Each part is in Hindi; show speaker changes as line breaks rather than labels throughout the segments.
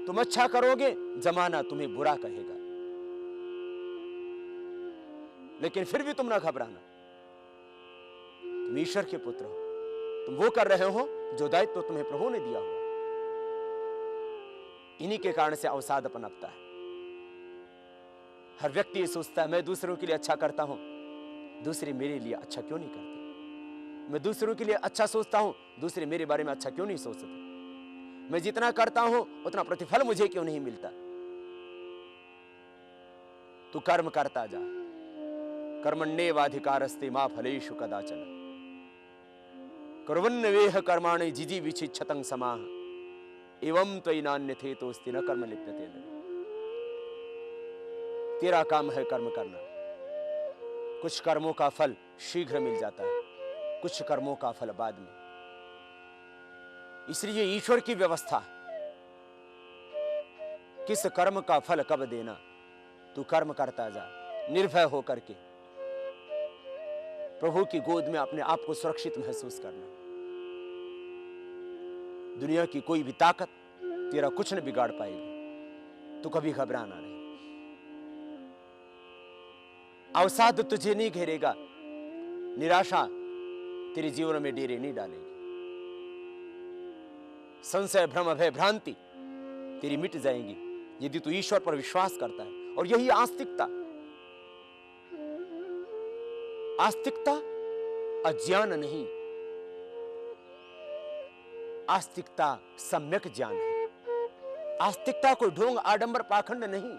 तुम अच्छा करोगे, जमाना तुम्हें बुरा कहेगा, लेकिन फिर भी तुम ना घबराना। तुम ईश्वर के पुत्र हो, तुम वो कर रहे हो जो दायित्व तुम्हें प्रभु ने दिया हुआ। इन्हीं के कारण से अवसाद पनपता है। हर व्यक्ति ये सोचता है मैं दूसरों के लिए अच्छा करता हूं, दूसरे मेरे लिए अच्छा क्यों नहीं करते। मैं दूसरों के लिए अच्छा सोचता हूं, दूसरे मेरे बारे में अच्छा क्यों नहीं सोचते। मैं जितना करता हूं उतना प्रतिफल मुझे क्यों नहीं मिलता। तू कर्म करता जा, कर्मण्येवाधिकारस्ते मा फलेषु कदाचन, कुर्वन्नवेह कर्माणि जिजीविषिच्छतं समाः, एवं त्वयि नान्यथेतोऽस्ति न कर्म लिप्यते। तेरा काम है कर्म करना। कुछ कर्मों का फल शीघ्र मिल जाता है, कुछ कर्मों का फल बाद में। इसलिए ईश्वर की व्यवस्था, किस कर्म का फल कब देना, तू कर्म करता जा निर्भय होकर के। प्रभु की गोद में अपने आप को सुरक्षित महसूस करना। दुनिया की कोई भी ताकत तेरा कुछ न बिगाड़ पाएगी। तू कभी घबराना नहीं। अवसाद तुझे नहीं घेरेगा, निराशा तेरे जीवन में डेरे नहीं डालेगी। संशय, भ्रम, भय, भ्रांति तेरी मिट जाएंगी यदि तू ईश्वर पर विश्वास करता है। और यही आस्तिकता, आस्तिकता अज्ञान नहीं, आस्तिकता सम्यक ज्ञान है। आस्तिकता कोई ढोंग, आडंबर, पाखंड नहीं।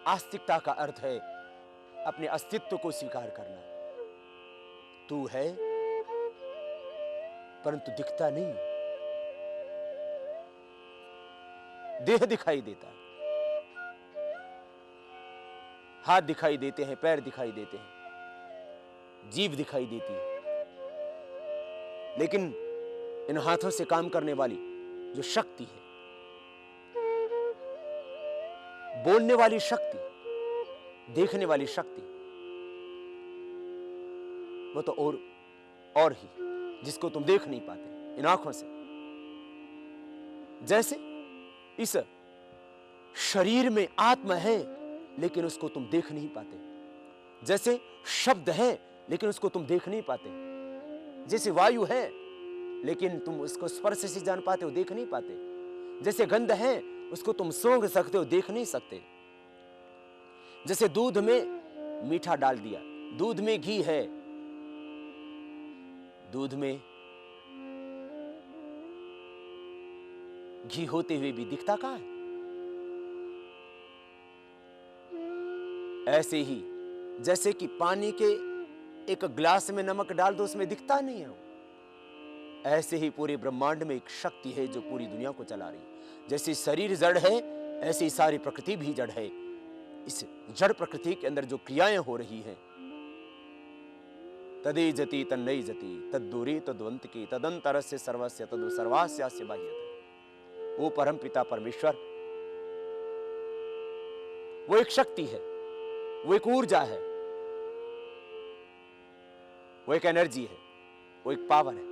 आस्तिकता का अर्थ है अपने अस्तित्व को स्वीकार करना। तू है परंतु दिखता नहीं। देह दिखाई देता है, हाथ दिखाई देते हैं, पैर दिखाई देते हैं, जीभ दिखाई देती है, लेकिन इन हाथों से काम करने वाली जो शक्ति है, बोलने वाली शक्ति, देखने वाली शक्ति, वो तो और ही, जिसको तुम देख नहीं पाते इन आंखों से। जैसे इस शरीर में आत्मा है लेकिन उसको तुम देख नहीं पाते। जैसे शब्द है लेकिन उसको तुम देख नहीं पाते। जैसे वायु है लेकिन तुम उसको स्पर्श से जान पाते हो, देख नहीं पाते। जैसे गंध है उसको तुम सूंघ सकते हो, देख नहीं सकते। जैसे दूध में मीठा डाल दिया, दूध में घी है, दूध में घी होते हुए भी दिखता कहां है। ऐसे ही जैसे कि पानी के एक ग्लास में नमक डाल दो, उसमें दिखता नहीं है वो। ऐसे ही पूरे ब्रह्मांड में एक शक्ति है जो पूरी दुनिया को चला रही है। जैसे शरीर जड़ है ऐसी सारी प्रकृति भी जड़ है। इस जड़ प्रकृति के अंदर जो क्रियाएं हो रही हैं, तदे जति तन्नई जति तद्दूरे तद्वंत की तदंतरस्य सर्वस्य तदु सर्वास्यास्य बाह्यते। वो परम पिता परमेश्वर, वो एक शक्ति है, वो एक ऊर्जा है, वो एक एनर्जी है, वो एक पावर है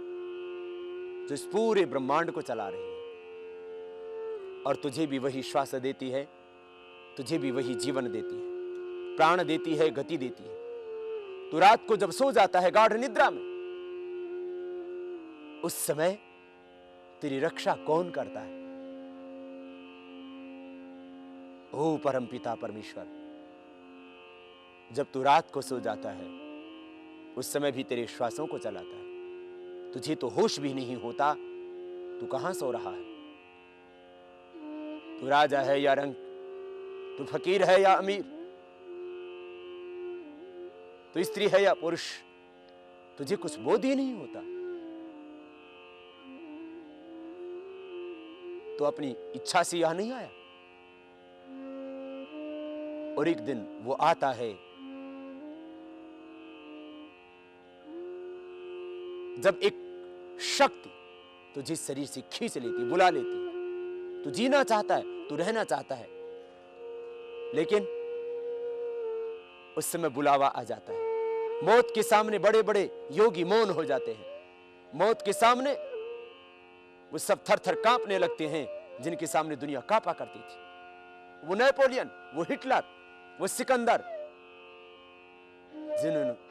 जो इस पूरे ब्रह्मांड को चला रही है। और तुझे भी वही श्वास देती है, तुझे भी वही जीवन देती है, प्राण देती है, गति देती है। तू रात को जब सो जाता है गाढ़ निद्रा में, उस समय तेरी रक्षा कौन करता है? ओ परम पिता परमेश्वर, जब तू रात को सो जाता है उस समय भी तेरे श्वासों को चलाता है। तुझे तो होश भी नहीं होता, तू कहां सो रहा है? तू राजा है या रंक, तू फकीर है या अमीर, तू स्त्री है या पुरुष, तुझे कुछ बोध ही नहीं होता। तो अपनी इच्छा से यहां नहीं आया, और एक दिन वो आता है जब एक शक्ति तुझे शरीर से खींच लेती, बुला लेती। तू जीना चाहता है, तू रहना चाहता है, लेकिन उस समय बुलावा आ जाता है। मौत के सामने बड़े बड़े योगी मौन हो जाते हैं। मौत के सामने वो सब थर थर कांपने लगते हैं जिनके सामने दुनिया कांपा करती थी। वो नेपोलियन, वो हिटलर, वो सिकंदर,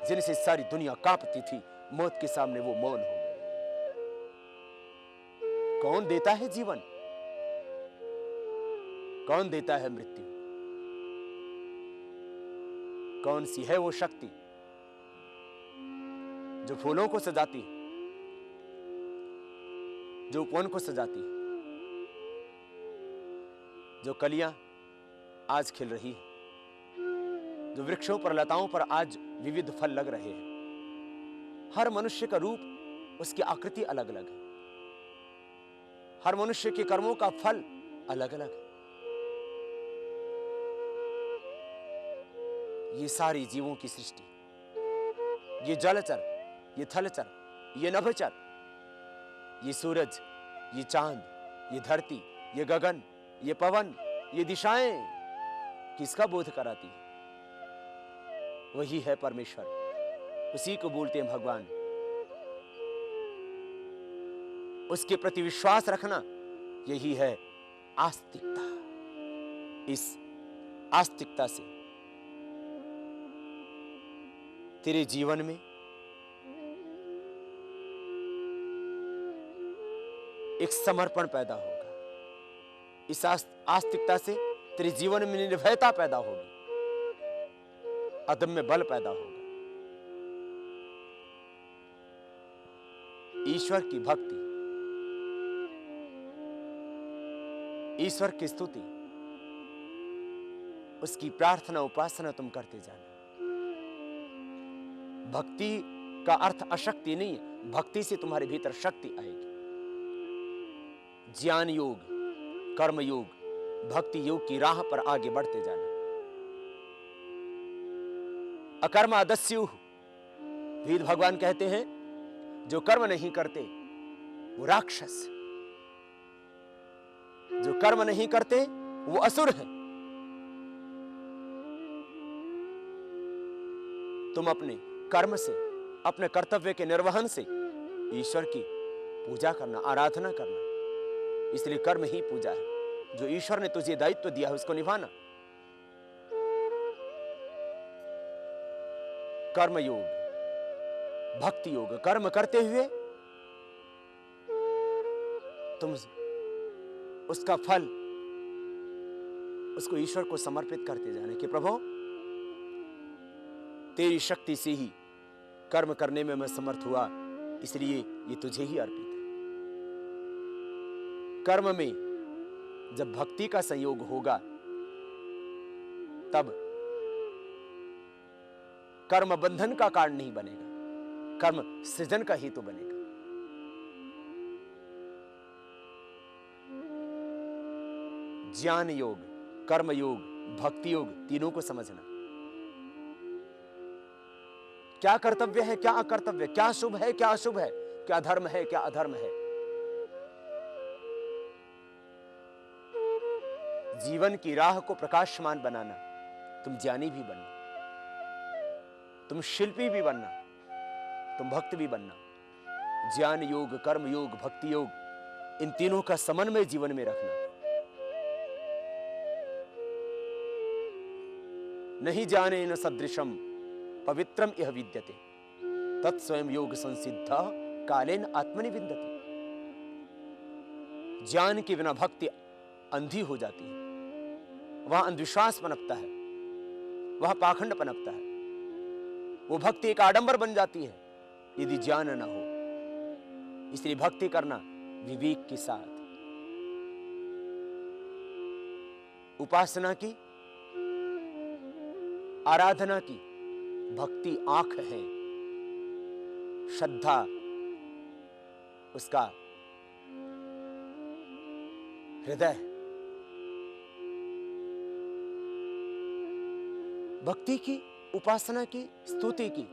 जिनसे सारी दुनिया कांपती थी, मौत के सामने वो मौन हो गए। कौन देता है जीवन? कौन देता है मृत्यु? कौन सी है वो शक्ति जो फूलों को सजाती है, जो उपवन को सजाती है, जो कलियां आज खिल रही है, जो वृक्षों पर, लताओं पर आज विविध फल लग रहे हैं। हर मनुष्य का रूप, उसकी आकृति अलग अलग है। हर मनुष्य के कर्मों का फल अलग अलग है। ये सारी जीवों की सृष्टि, ये जलचर, ये थलचर, ये नभचर, ये सूरज, ये चांद, ये धरती, ये गगन, ये पवन, ये दिशाएं किसका बोध कराती है? वही है परमेश्वर, उसी को बोलते हैं भगवान। उसके प्रति विश्वास रखना, यही है आस्तिकता। इस आस्तिकता से तेरे जीवन में एक समर्पण पैदा होगा। इस आस्तिकता से तेरे जीवन में निर्भयता पैदा होगी, अदम्य बल पैदा होगा। ईश्वर की भक्ति, ईश्वर की स्तुति, उसकी प्रार्थना, उपासना तुम करते जाना। भक्ति का अर्थ अशक्ति नहीं है, भक्ति से तुम्हारे भीतर शक्ति आएगी। ज्ञान योग, कर्म योग, भक्ति योग की राह पर आगे बढ़ते जाना। अकर्मा दस्यु, वेद भगवान कहते हैं जो कर्म नहीं करते वो राक्षस, जो कर्म नहीं करते वो असुर है। तुम अपने कर्म से, अपने कर्तव्य के निर्वहन से ईश्वर की पूजा करना, आराधना करना, इसलिए कर्म ही पूजा है। जो ईश्वर ने तुझे दायित्व दिया है उसको निभाना। कर्म योग, भक्ति योग, कर्म करते हुए तुम उसका फल, उसको ईश्वर को समर्पित करते जाने कि प्रभु तेरी शक्ति से ही कर्म करने में मैं समर्थ हुआ, इसलिए ये तुझे ही अर्पित है। कर्म में जब भक्ति का संयोग होगा तब कर्म बंधन का कारण नहीं बनेगा, कर्म सृजन का हेतु बनेगा। ज्ञान योग, कर्म योग, भक्ति योग, तीनों को समझना। क्या कर्तव्य है, क्या अकर्तव्य, क्या शुभ है, क्या अशुभ है, क्या धर्म है, क्या अधर्म है। जीवन की राह को प्रकाशमान बनाना। तुम ज्ञानी भी बनना, तुम शिल्पी भी बनना, तुम भक्त भी बनना। ज्ञान योग, कर्म योग, भक्ति योग, इन तीनों का समन्वय जीवन में रखना। नहीं जाने न सदृशम पवित्रम इह विद्यते तत्स्वयं योग संसिद्ध कालेन आत्मनि विन्दति। ज्ञान के बिना भक्ति अंधी हो जाती है, वहां अंधविश्वास पनपता है, वहां पाखंड पनपता है। वो भक्ति एक आडंबर बन जाती है यदि ज्ञान न हो। इसलिए भक्ति करना विवेक के साथ। उपासना की, आराधना की, भक्ति आंख है, श्रद्धा उसका हृदय। भक्ति की, उपासना की, स्तुति की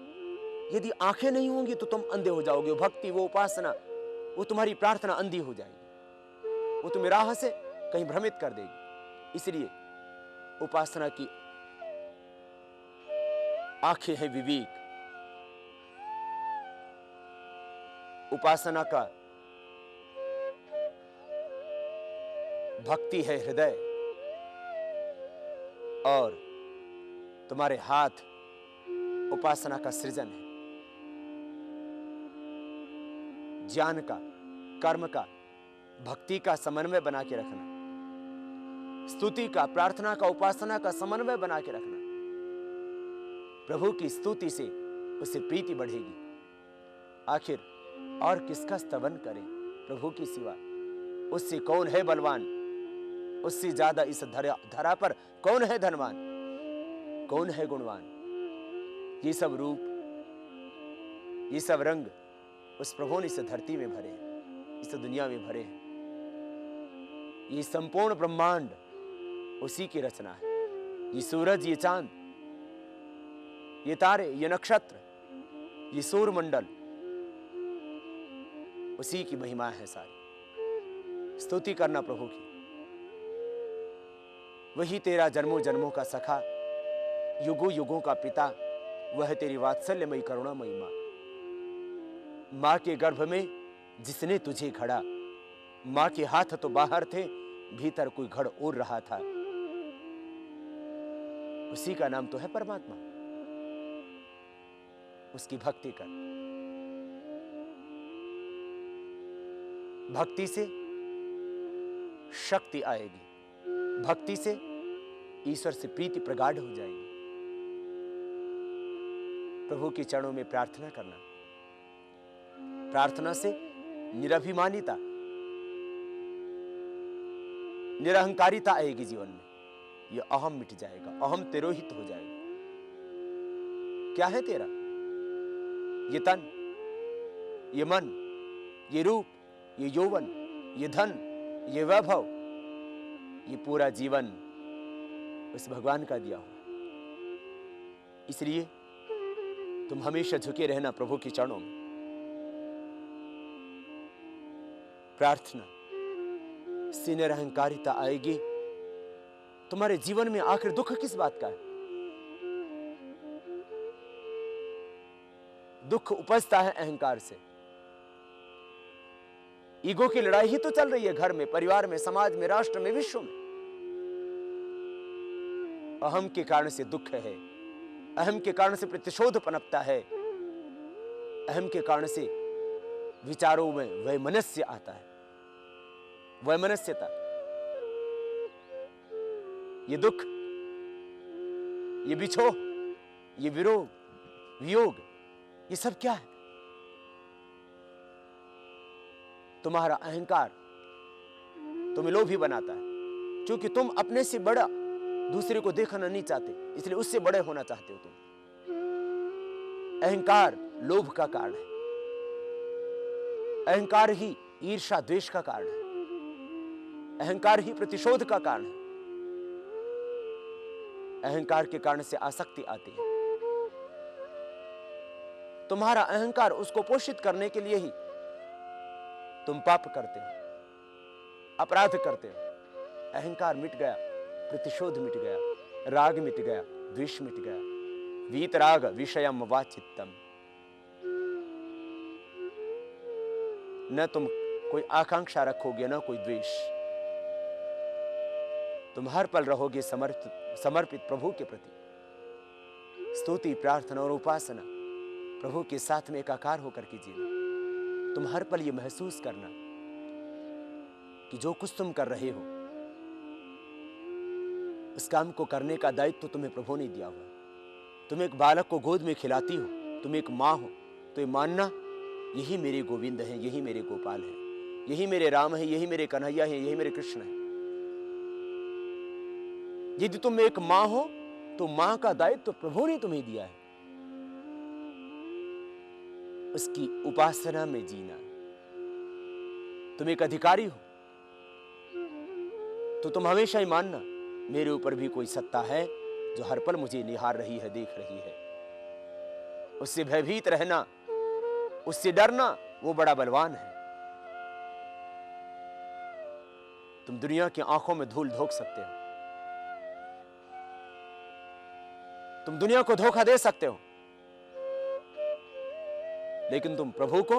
यदि आंखें नहीं होंगी तो तुम अंधे हो जाओगे। भक्ति, वो उपासना, वो तुम्हारी प्रार्थना अंधी हो जाएगी, वो तुम्हें राह से कहीं भ्रमित कर देगी। इसलिए उपासना की आंखें हैं विवेक। उपासना का भक्ति है हृदय, और तुम्हारे हाथ उपासना का सृजन है। ज्ञान का, कर्म का, भक्ति का समन्वय बना के रखना, स्तुति का, प्रार्थना का, उपासना का समन्वय बना के रखना। प्रभु की स्तुति से उससे प्रीति बढ़ेगी। आखिर और किसका स्तवन करें प्रभु की सिवा? उससे कौन है बलवान? उससे ज्यादा इस धरा पर कौन है धनवान? कौन है गुणवान? ये सब रूप, ये सब रंग उस प्रभु ने इस धरती में भरे हैं, इस दुनिया में भरे हैं। ये संपूर्ण ब्रह्मांड उसी की रचना है। ये सूरज, ये चांद, ये तारे, ये नक्षत्र, ये सूर्यमंडल, उसी की महिमा है सारी। स्तुति करना प्रभु की। वही तेरा जन्मों जन्मों का सखा, युगों युगों का पिता, वह तेरी वात्सल्यमयी करुणामयी मां। मां के गर्भ में जिसने तुझे घड़ा, मां के हाथ तो बाहर थे, भीतर कोई घड़ उड़ रहा था। उसी का नाम तो है परमात्मा। उसकी भक्ति कर। भक्ति से शक्ति आएगी, भक्ति से ईश्वर से प्रीति प्रगाढ़ हो जाएगी। प्रभु के चरणों में प्रार्थना करना, प्रार्थना से निरभिमानिता, निरहंकारिता आएगी जीवन में। ये अहम मिट जाएगा, अहम तिरोहित हो जाएगा। क्या है तेरा? ये तन, ये मन, ये रूप, ये यौवन, ये धन, ये वैभव, ये पूरा जीवन उस भगवान का दिया हुआ। इसलिए तुम हमेशा झुके रहना प्रभु के चरणों में। प्रार्थना से निरहंकारिता आएगी। तुम्हारे जीवन में आखिर दुख किस बात का है? दुख उपजता है अहंकार से। ईगो की लड़ाई ही तो चल रही है घर में, परिवार में, समाज में, राष्ट्र में, विश्व में। अहम के कारण से दुख है, अहम के कारण से प्रतिशोध पनपता है, अहम के कारण से विचारों में वैमनस्य आता है, वैमनस्यता। ये दुख, ये बिछोह, ये विरोध, वियोग, ये सब क्या है? तुम्हारा अहंकार तुम्हें लोभी बनाता है, क्योंकि तुम अपने से बड़ा दूसरे को देखना नहीं चाहते, इसलिए उससे बड़े होना चाहते हो तुम। अहंकार लोभ का कारण है, अहंकार ही ईर्ष्या द्वेष का कारण है, अहंकार ही प्रतिशोध का कारण है। अहंकार के कारण से आसक्ति आती है। तुम्हारा अहंकार, उसको पोषित करने के लिए ही तुम पाप करते हो, अपराध करते हो। अहंकार मिट गया, प्रतिशोध मिट गया, राग मिट गया, द्वेष मिट गया। वीतराग विषयम वाचित्तम। न तुम कोई आकांक्षा रखोगे, न कोई द्वेष। तुम हर पल रहोगे समर्पित प्रभु के प्रति। स्तुति, प्रार्थना और उपासना प्रभु के साथ में एकाकार होकर के जीना। तुम हर पल ये महसूस करना कि जो कुछ तुम कर रहे हो, उस काम को करने का दायित्व तो तुम्हें प्रभु ने दिया हुआ। तुम एक बालक को गोद में खिलाती हो, तुम एक माँ हो, तो ये मानना यही मेरे गोविंद है, यही मेरे गोपाल है, यही मेरे राम है, यही मेरे कन्हैया है, यही मेरे कृष्ण है। यदि तुम एक माँ हो तो माँ का दायित्व तो प्रभु ने तुम्हें दिया है। उसकी उपासना में जीना। तुम एक अधिकारी हो तो तुम हमेशा ही मानना मेरे ऊपर भी कोई सत्ता है जो हर पल मुझे निहार रही है, देख रही है। उससे भयभीत रहना, उससे डरना, वो बड़ा बलवान है। तुम दुनिया की आंखों में धूल झोंक सकते हो, तुम दुनिया को धोखा दे सकते हो, लेकिन तुम प्रभु को,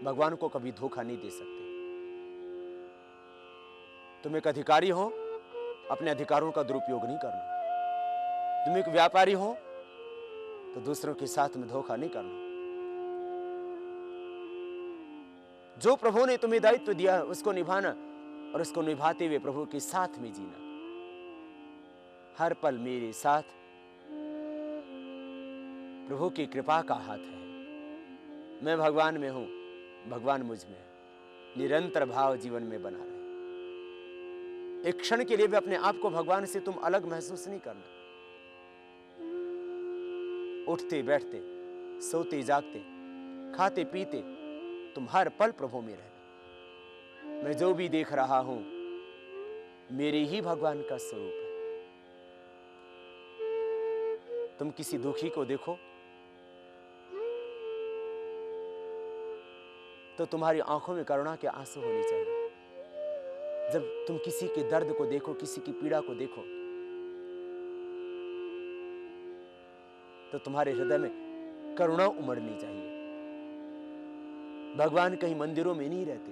भगवान को कभी धोखा नहीं दे सकते। तुम एक अधिकारी हो, अपने अधिकारों का दुरुपयोग नहीं करना। तुम एक व्यापारी हो तो दूसरों के साथ में धोखा नहीं करना। जो प्रभु ने तुम्हें दायित्व दिया है उसको निभाना, और उसको निभाते हुए प्रभु के साथ में जीना। हर पल मेरे साथ प्रभु की कृपा का हाथ है। मैं भगवान में हूं, भगवान मुझ में है। निरंतर भाव जीवन में बना रहे। एक क्षण के लिए भी अपने आप को भगवान से तुम अलग महसूस नहीं करना। उठते बैठते, सोते जागते, खाते पीते, तुम हर पल प्रभु में रहना। मैं जो भी देख रहा हूं मेरे ही भगवान का स्वरूप है। तुम किसी दुखी को देखो तो तुम्हारी आंखों में करुणा के आंसू होने चाहिए। जब तुम किसी के दर्द को देखो, किसी की पीड़ा को देखो, तो तुम्हारे हृदय में करुणा उमड़नी चाहिए। भगवान कहीं मंदिरों में नहीं रहते,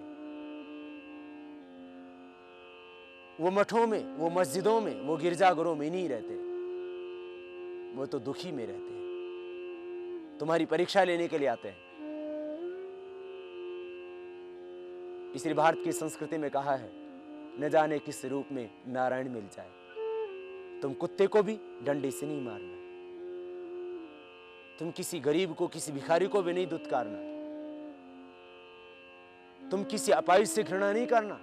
वो मठों में, वो मस्जिदों में, वो गिरजाघरों में नहीं रहते। वो तो दुखी में रहते हैं, तुम्हारी परीक्षा लेने के लिए आते हैं। इसलिए भारत की संस्कृति में कहा है, न जाने किस रूप में नारायण मिल जाए। तुम कुत्ते को भी डंडे से नहीं मारना। तुम किसी गरीब को, किसी भिखारी को भी नहीं दुत्कारना। तुम किसी अपाहिज से घृणा नहीं करना।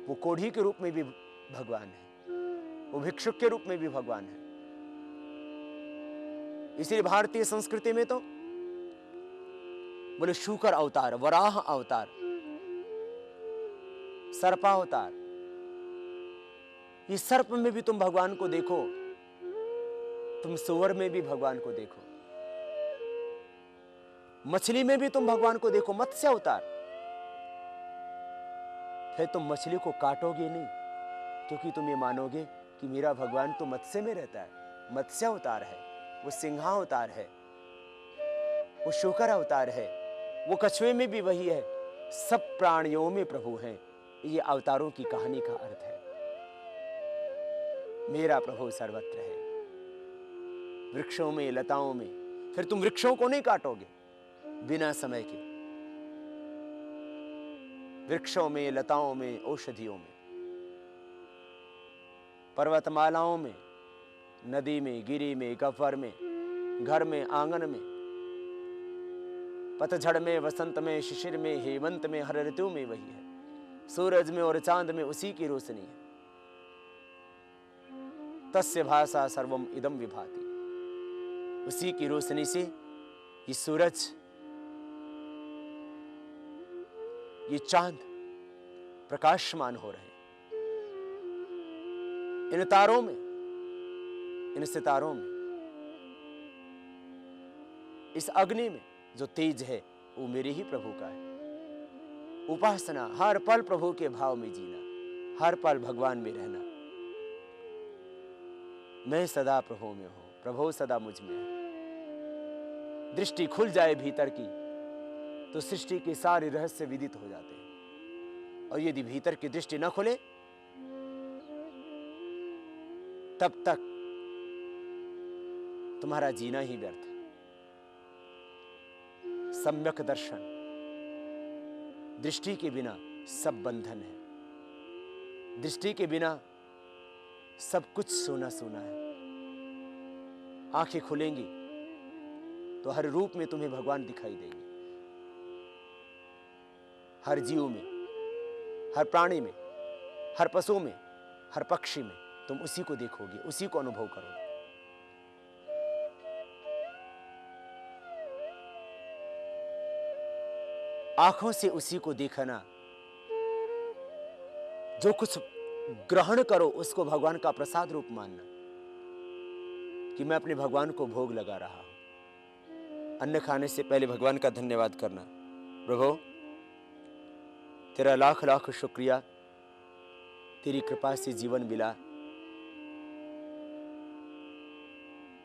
वो कोढ़ी के रूप में भी भगवान है, वो भिक्षुक के रूप में भी भगवान है। इसलिए भारतीय संस्कृति में तो बोले शूकर अवतार, वराह अवतार, सर्पावतार। इस सर्प में भी तुम भगवान को देखो, तुम सुअर में भी भगवान को देखो, मछली में भी तुम भगवान को देखो, मत्स्य अवतार। फिर तुम मछली को काटोगे नहीं, क्योंकि तुम ये मानोगे कि मेरा भगवान तो मत्स्य में रहता है। मत्स्य अवतार है, वो सिंहावतार है, वो शूकर अवतार है, वो कछुए में भी वही है। सब प्राणियों में प्रभु हैं। ये अवतारों की कहानी का अर्थ है। मेरा प्रभु सर्वत्र है, वृक्षों में, लताओं में। फिर तुम वृक्षों को नहीं काटोगे बिना समय के। वृक्षों में, लताओं में, औषधियों में, पर्वतमालाओं में, नदी में, गिरी में, गह्वर में, घर में, आंगन में, पतझड़ में, वसंत में, शिशिर में, हेमंत में, हर ऋतु में वही है। सूरज में और चांद में उसी की रोशनी है। तस्य भासा सर्वम इदम विभाति। उसी की रोशनी से ये सूरज, ये चांद प्रकाशमान हो रहे हैं। इन तारों में, इन सितारों में, इस अग्नि में जो तेज है वो मेरे ही प्रभु का है। उपासना, हर पल प्रभु के भाव में जीना, हर पल भगवान में रहना। मैं सदा प्रभु में हूं, प्रभु सदा मुझ में है। दृष्टि खुल जाए भीतर की तो सृष्टि के सारे रहस्य विदित हो जाते हैं। और यदि भीतर की दृष्टि न खुले तब तक तुम्हारा जीना ही व्यर्थ है। सम्यक दर्शन, दृष्टि के बिना सब बंधन है। दृष्टि के बिना सब कुछ सोना सोना है। आंखें खुलेंगी तो हर रूप में तुम्हें भगवान दिखाई देंगे। हर जीव में, हर प्राणी में, हर पशु में, हर पक्षी में तुम उसी को देखोगे, उसी को अनुभव करोगे। आंखों से उसी को देखना। जो कुछ ग्रहण करो उसको भगवान का प्रसाद रूप मानना कि मैं अपने भगवान को भोग लगा रहा हूं। अन्न खाने से पहले भगवान का धन्यवाद करना। प्रभु तेरा लाख लाख शुक्रिया, तेरी कृपा से जीवन मिला,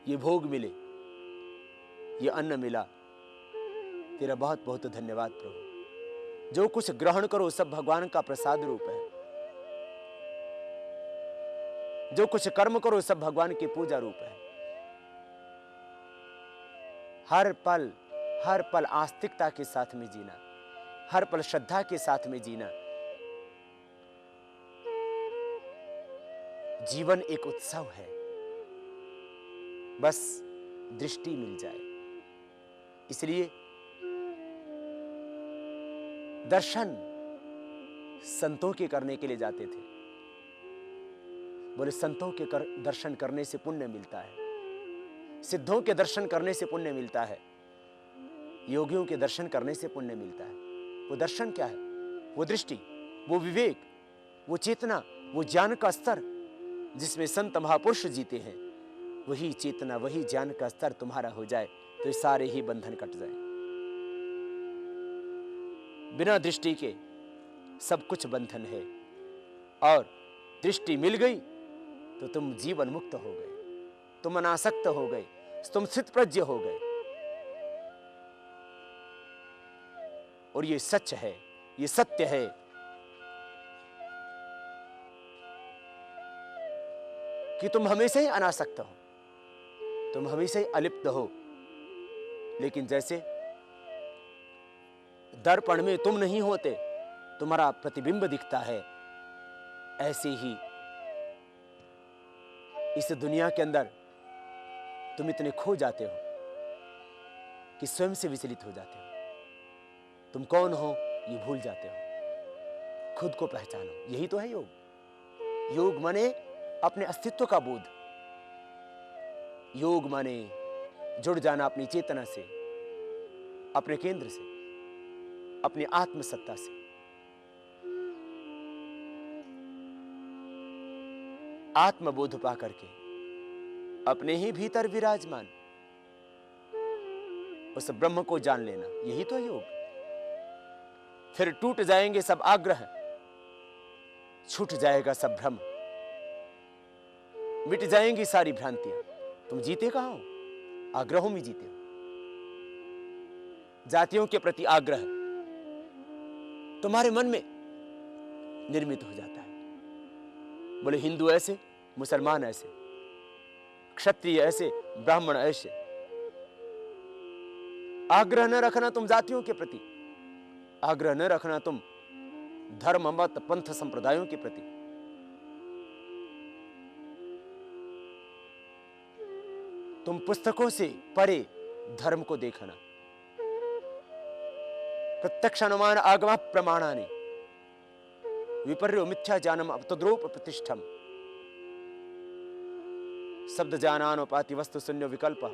ये भोग मिले, ये अन्न मिला, तेरा बहुत बहुत धन्यवाद प्रभु। जो कुछ ग्रहण करो सब भगवान का प्रसाद रूप है। जो कुछ कर्म करो सब भगवान की पूजा रूप है। हर पल आस्तिकता के साथ में जीना, हर पल श्रद्धा के साथ में जीना। जीवन एक उत्सव है, बस दृष्टि मिल जाए। इसलिए दर्शन संतों के करने के लिए जाते थे। बोले संतों के दर्शन करने से पुण्य मिलता है, सिद्धों के दर्शन करने से पुण्य मिलता है, योगियों के दर्शन करने से पुण्य मिलता है। वो दर्शन क्या है? वो दृष्टि, वो विवेक, वो चेतना, वो ज्ञान का स्तर जिसमें संत महापुरुष जीते हैं। वही चेतना, वही ज्ञान का स्तर तुम्हारा हो जाए तो ये सारे ही बंधन कट जाए। बिना दृष्टि के सब कुछ बंधन है, और दृष्टि मिल गई तो तुम जीवन मुक्त हो गए, तुम अनासक्त हो गए, तुम स्थितप्रज्ञ हो गए। और ये सच है, ये सत्य है कि तुम हमेशा ही अनासक्त हो, तुम हमेशा ही अलिप्त हो। लेकिन जैसे दर्पण में तुम नहीं होते, तुम्हारा प्रतिबिंब दिखता है, ऐसे ही इस दुनिया के अंदर तुम इतने खो जाते हो कि स्वयं से विचलित हो जाते हो। तुम कौन हो ये भूल जाते हो। खुद को पहचानो, यही तो है योग। योग माने अपने अस्तित्व का बोध। योग माने जुड़ जाना अपनी चेतना से, अपने केंद्र से, अपनी आत्मसत्ता से। आत्मबोध पा करके अपने ही भीतर विराजमान उस ब्रह्म को जान लेना, यही तो है योग। फिर टूट जाएंगे सब आग्रह, छूट जाएगा सब भ्रम, मिट जाएंगी सारी भ्रांतियां। तुम जीते कहां हो? आग्रहों में जीते हो। जातियों के प्रति आग्रह तुम्हारे मन में निर्मित हो जाता है। बोले हिंदू ऐसे, मुसलमान ऐसे, क्षत्रिय ऐसे, ब्राह्मण ऐसे। आग्रह न रखना तुम जातियों के प्रति, आग्रह न रखना तुम धर्म मत पंथ संप्रदायों के प्रति। तुम पुस्तकों से परे धर्म को देखना। प्रत्यक्ष अनुमान आगम प्रमाणानि विपर्यो मिथ्या जानम अवतद्रोप प्रतिष्ठम। शब्द ज्ञानानुपाति वस्तु शून्य विकल्प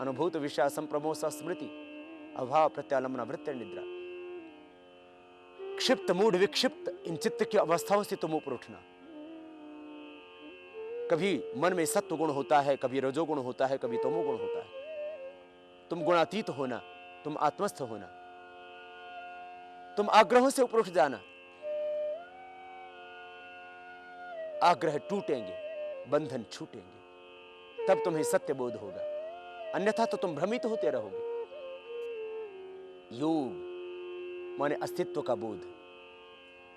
अनुभूत विषय संप्रमोष स्मृति अभाव प्रत्यालंबन वृत्ति निद्रा। क्षिप्त मूढ़ विक्षिप्त इन चित्त की अवस्थाओं से तुम ऊपर उठना। कभी मन में सत्व गुण होता है, कभी रजोगुण होता है, कभी तमोगुण होता है। तुम गुणातीत होना, तुम आत्मस्थ होना, तुम आग्रहों से ऊपर उठ जाना। आग्रह टूटेंगे, बंधन छूटेंगे, तब तुम्हें सत्य बोध होगा, अन्यथा तो तुम भ्रमित होते रहोगे। योग माने अस्तित्व का बोध।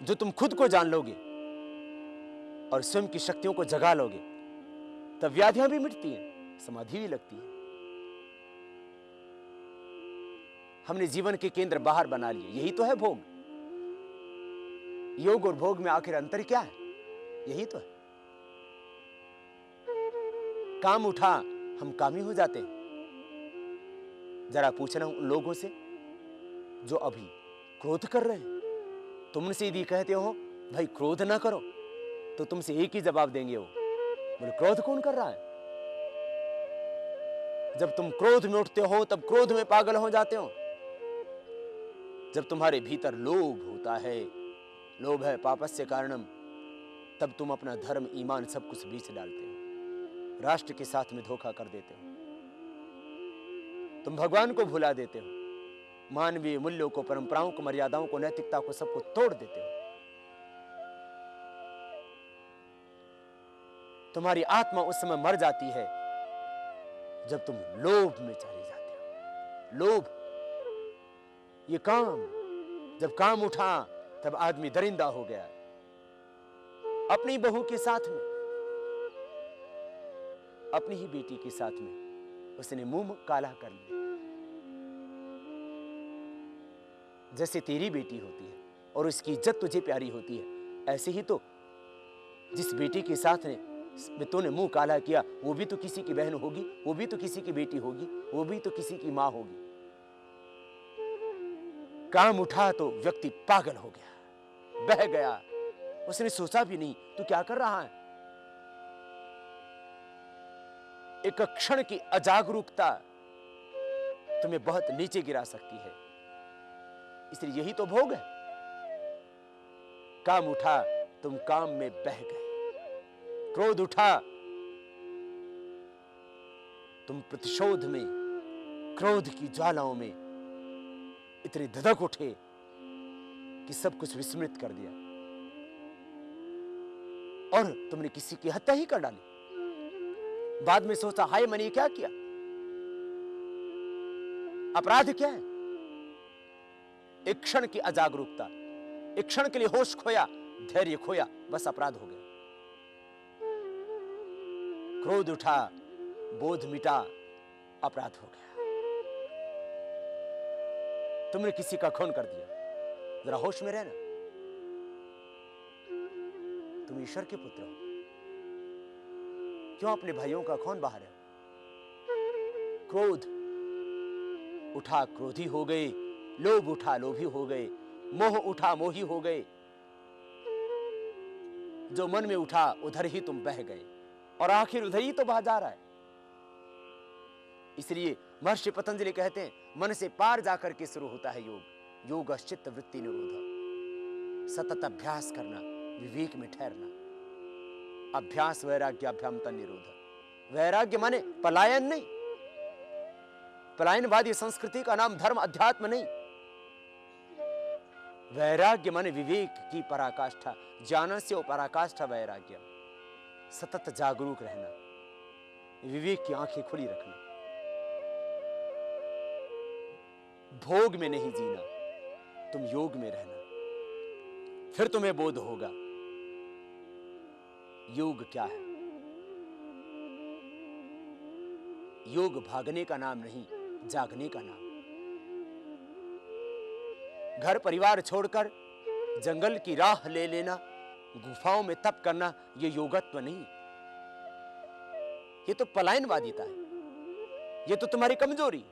जो तुम खुद को जान लोगे और स्वयं की शक्तियों को जगा लोगे, तब व्याधियां भी मिटती हैं, समाधि भी लगती है। हमने जीवन के केंद्र बाहर बना लिए, यही तो है भोग। योग और भोग में आखिर अंतर क्या है? यही तो है। काम उठा, हम कामी हो जाते हैं। जरा पूछना उन लोगों से जो अभी क्रोध कर रहे हैं। तुम उनसे यदि कहते हो भाई क्रोध ना करो, तो तुमसे एक ही जवाब देंगे वो, बोले क्रोध कौन कर रहा है? जब तुम क्रोध में उठते हो तब क्रोध में पागल हो जाते हो। जब तुम्हारे भीतर लोभ होता है, लोभ है पापस्य कारणम, तब तुम अपना धर्म ईमान सब कुछ बीच डालते हो, राष्ट्र के साथ में धोखा कर देते हो, तुम भगवान को भुला देते हो, मानवीय मूल्यों को, परंपराओं को, मर्यादाओं को, नैतिकता को, सबको तोड़ देते हो। तुम्हारी आत्मा उस समय मर जाती है जब तुम लोभ में चले जाते हो। लोभ, ये काम, जब काम उठा तब आदमी दरिंदा हो गया। अपनी बहू के साथ में, अपनी ही बेटी के साथ में उसने मुंह काला कर लिया। जैसे तेरी बेटी होती है और उसकी इज्जत तुझे प्यारी होती है, ऐसे ही तो जिस बेटी के साथ में तूने मुंह काला किया, वो भी तो किसी की बहन होगी, वो भी तो किसी की बेटी होगी, वो भी तो किसी की मां होगी। काम उठा तो व्यक्ति पागल हो गया, बह गया। उसने सोचा भी नहीं तू क्या कर रहा है। एक क्षण की अजागरूकता तुम्हें बहुत नीचे गिरा सकती है। इसलिए यही तो भोग है। काम उठा, तुम काम में बह गए। क्रोध उठा, तुम प्रतिशोध में, क्रोध की ज्वालाओं में इतने धधक उठे कि सब कुछ विस्मृत कर दिया और तुमने किसी की हत्या ही कर डाली। बाद में सोचा हाय मैंने क्या किया, अपराध क्या है। एक क्षण की अजागरूकता, एक क्षण के लिए होश खोया, धैर्य खोया, बस अपराध हो गया। क्रोध उठा, बोध मिटा, अपराध हो गया। तुमने किसी का खून कर दिया। जरा होश में रहना, तुम ईश्वर के पुत्र हो, क्यों अपने भाइयों का खून बहा रहे हो। क्रोध उठा, क्रोधी हो गए। लोभ उठा, लोभी हो गए। मोह उठा, मोही हो गए। जो मन में उठा उधर ही तुम बह गए और आखिर उधर ही तो बहा जा रहा है। इसलिए महर्षि पतंजलि कहते हैं मन से पार जाकर के शुरू होता है योग। योग चित्त वृत्ति निरोध, सतत अभ्यास करना, विवेक में ठहरना। अभ्यास वैराग्याभ्याम तन निरोध। वैराग्य माने पलायन नहीं, पलायनवादी संस्कृति का नाम धर्म अध्यात्म नहीं। वैराग्य माने विवेक की पराकाष्ठा, ज्ञानस्य पराकाष्ठा वैराग्य। सतत जागरूक रहना, विवेक की आंखें खुली रखना, भोग में नहीं जीना, तुम योग में रहना। फिर तुम्हें बोध होगा योग क्या है। योग भागने का नाम नहीं, जागने का नाम। घर परिवार छोड़कर जंगल की राह ले लेना, गुफाओं में तप करना, ये योगत्व नहीं, ये तो पलायनवादिता है। ये तो तुम्हारी कमजोरी,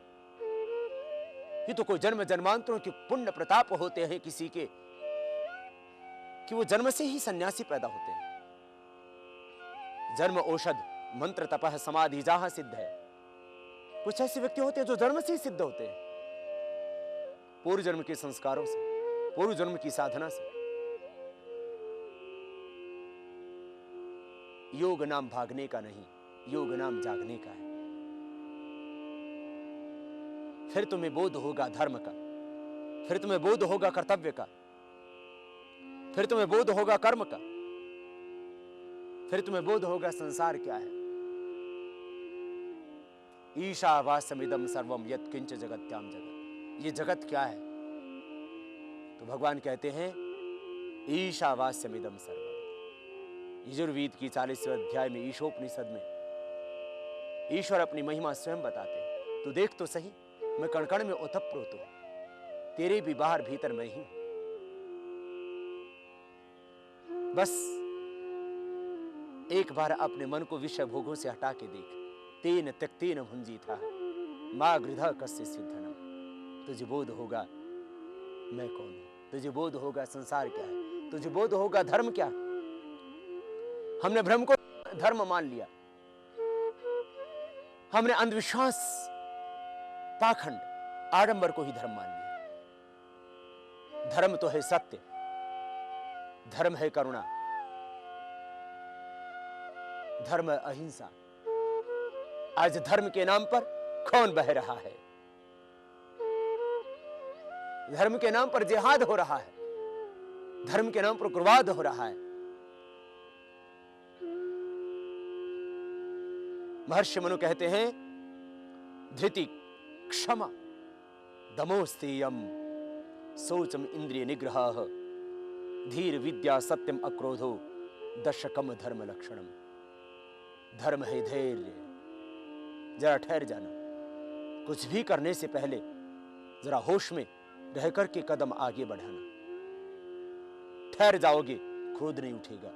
ये तो कोई जन्म जन्मांतरों के पुण्य प्रताप होते हैं किसी के, कि वो जन्म से ही सन्यासी पैदा होते हैं। जन्म औषध मंत्र तपह समाधि जहां सिद्ध है। कुछ ऐसे व्यक्ति होते हैं जो जन्म से ही सिद्ध होते हैं, पूर्व जन्म के संस्कारों से, पूर्व जन्म की साधना से। योग नाम भागने का नहीं, योग नाम जागने का है। फिर तुम्हें बोध होगा धर्म का, फिर तुम्हें बोध होगा कर्तव्य का, फिर तुम्हें बोध होगा कर्म का, फिर तुम्हें बोध होगा संसार क्या है। ईशावास्यमिदं सर्वम यत्किंच जगत्याम जगत। ये जगत क्या है। तो भगवान कहते हैं ईशावास्यमिदं सर्वम। यजुर्वेद की 40वें अध्याय में ईशोपनिषद में ईश्वर अपनी महिमा स्वयं बताते हैं। तो देख तो सही, मैं कण कण में ओतप्रोत हूं, तेरे भी बाहर भीतर मैं ही। बस एक बार अपने मन को विषय भोगों से हटा के देख। तेन त्यक्तेन भुंजी था मां गृधा कस्य सिद्धनम। तुझे बोध होगा मैं कौन हूं, तुझे बोध होगा संसार क्या है, तुझे बोध होगा धर्म क्या है। हमने भ्रम को धर्म मान लिया, हमने अंधविश्वास, पाखंड, आडंबर को ही धर्म मान लिया। धर्म तो है सत्य, धर्म है करुणा, धर्म है अहिंसा। आज धर्म के नाम पर खून बह रहा है, धर्म के नाम पर जिहाद हो रहा है, धर्म के नाम पर उग्रवाद हो रहा है। महर्षि मनु कहते हैं धृति क्षमा दमोस्तेयम शौचम इंद्रिय निग्रह धीर विद्या सत्यम अक्रोधो दशकम धर्म लक्षणम। धर्म है धैर्य। जरा ठहर जाना, कुछ भी करने से पहले जरा होश में रह कर के कदम आगे बढ़ाना। ठहर जाओगे, क्रोध नहीं उठेगा।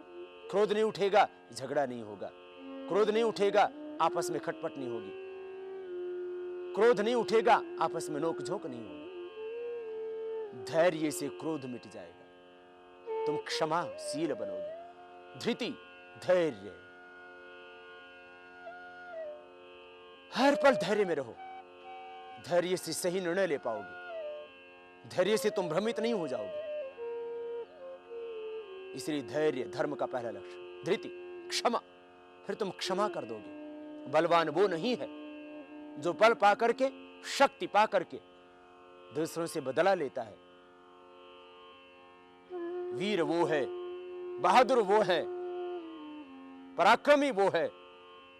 क्रोध नहीं उठेगा, झगड़ा नहीं होगा। क्रोध नहीं उठेगा, आपस में खटपट नहीं होगी। क्रोध नहीं उठेगा, आपस में नोक-झोंक नहीं होगी। धैर्य से क्रोध मिट जाएगा, तुम क्षमाशील बनोगे। धृति, धैर्य। हर पल धैर्य में रहो। धैर्य से सही निर्णय ले पाओगे। धैर्य से तुम भ्रमित नहीं हो जाओगे। इसलिए धैर्य धर्म का पहला लक्षण। धृति, क्षमा, फिर तुम क्षमा कर दोगे। बलवान वो नहीं है जो बल पा करके, शक्ति पा करके दूसरों से बदला लेता है। वीर वो है, बहादुर वो है, पराक्रमी वो है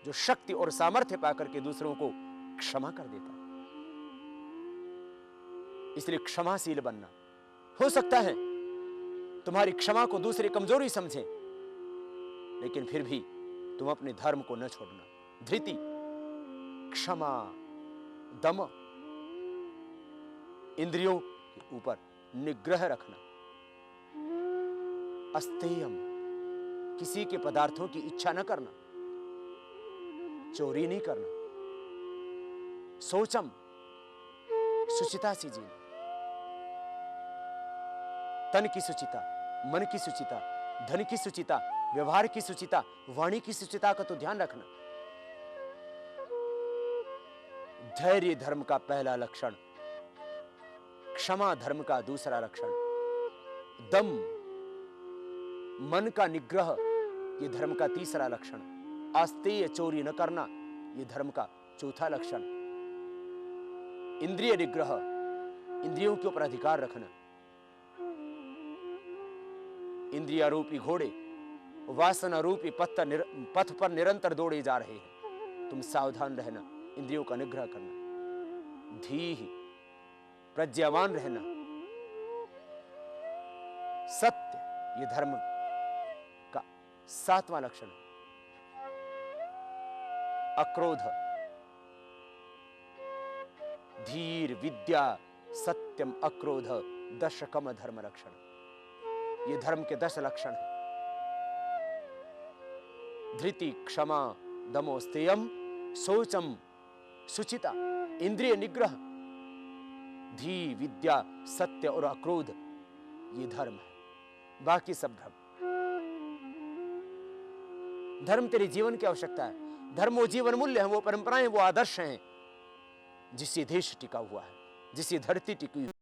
जो शक्ति और सामर्थ्य पाकर के दूसरों को क्षमा कर देता है। इसलिए क्षमाशील बनना। हो सकता है तुम्हारी क्षमा को दूसरे कमजोरी समझें, लेकिन फिर भी तुम अपने धर्म को न छोड़ना। धृति, क्षमा, दम, इंद्रियों के ऊपर निग्रह रखना। अस्तेयम, किसी के पदार्थों की इच्छा न करना। चोरी नहीं करना। शौचम, शुचिता से जीना। तन की शुचिता, मन की शुचिता, धन की शुचिता, व्यवहार की शुचिता, वाणी की शुचिता का तो ध्यान रखना। धैर्य धर्म का पहला लक्षण, क्षमा धर्म का दूसरा लक्षण, दम, मन का निग्रह, यह धर्म का तीसरा लक्षण, आस्तेय, चोरी न करना, यह धर्म का चौथा लक्षण, इंद्रिय निग्रह, इंद्रियों के ऊपर अधिकार रखना। इंद्रियारूपी घोड़े वासना रूपी पथ पर निरंतर दौड़े जा रहे हैं। तुम सावधान रहना, इंद्रियों का निग्रह करना। धीहि, प्रज्ञावान रहना। सत्य, ये धर्म का सातवां लक्षण है। अक्रोध, धीर विद्या सत्यम अक्रोध दशकम धर्म लक्षण। ये धर्म के 10 लक्षण हैं। धृति, क्षमा, दमोस्तेयम, शौचम, शुचिता, इंद्रिय निग्रह, धी, विद्या, सत्य और अक्रोध, ये धर्म है। बाकी सब धर्म। धर्म तेरे जीवन की आवश्यकता है। धर्म वो जीवन मूल्य है, वो परंपराएं, वो आदर्श हैं जिससे देश टिका हुआ है, जिससे धरती टिकी हुई है।